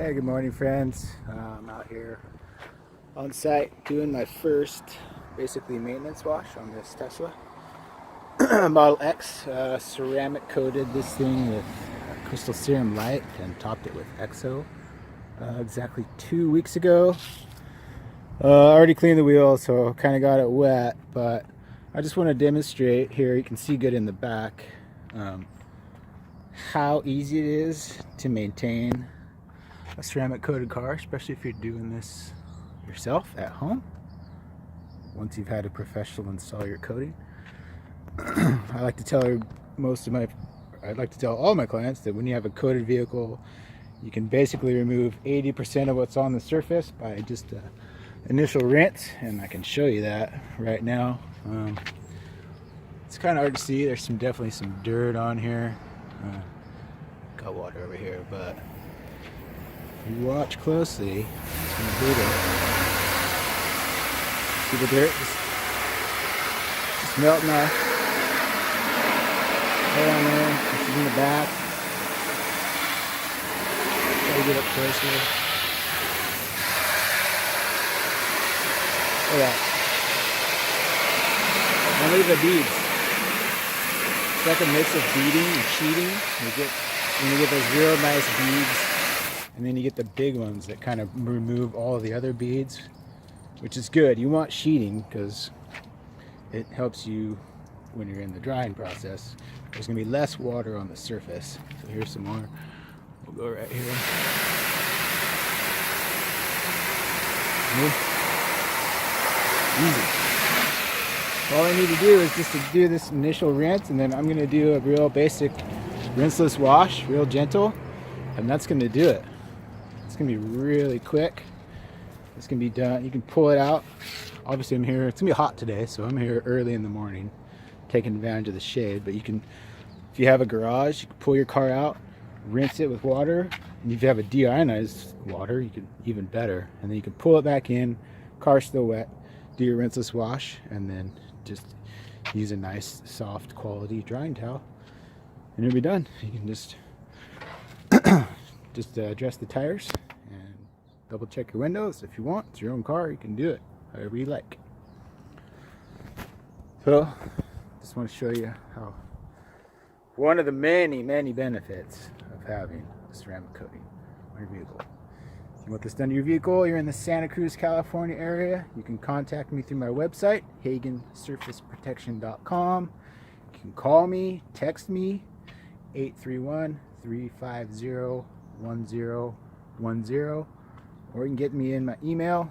Hey, good morning, friends. I'm out here on site doing my first basically maintenance wash on this Tesla Model X. Ceramic coated this thing with Crystal Serum Light and topped it with EXO exactly 2 weeks ago. I already cleaned the wheel, so kind of got it wet, but I just want to demonstrate here. You can see good in the back how easy it is to maintain a ceramic coated car, especially if you're doing this yourself at home once you've had a professional install your coating. I like to tell all my clients that when you have a coated vehicle, you can basically remove 80% of what's on the surface by just an initial rinse, and I can show you that right now. It's kind of hard to see. There's definitely some dirt on here. Got water over here, but if you watch closely, some dirt. See the dirt? Just melting off. Right on there. This is in the back. Try to get up closer. Look at that. And look at the beads. It's like a mix of beading and cheating. You get those real nice beads. And then you get the big ones that kind of remove all of the other beads, which is good. You want sheeting because it helps you when you're in the drying process. There's going to be less water on the surface. So here's some more. We'll go right here. Easy. All I need to do is just to do this initial rinse, and then I'm going to do a real basic rinseless wash, real gentle, and that's going to do it. It's going to be really quick. It's going to be done. You can pull it out. Obviously I'm here, it's going to be hot today, so I'm here early in the morning taking advantage of the shade. But you can, if you have a garage, you can pull your car out, rinse it with water, and if you have a deionized water, you can even better. And then you can pull it back in, car's still wet, do your rinseless wash, and then just use a nice soft quality drying towel, and it'll be done. You can just adjust the tires and double check your windows if you want. It's your own car, you can do it however you like. So just want to show you how one of the many benefits of having a ceramic coating on your vehicle. If you want this done to your vehicle, you're in the Santa Cruz, California area, you can contact me through my website, HagenSurfaceProtection.com. You can call me, text me, 831-350-1010, or you can get me in my email,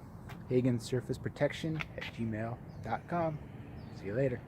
HagenSurfaceProtection@gmail.com. See you later.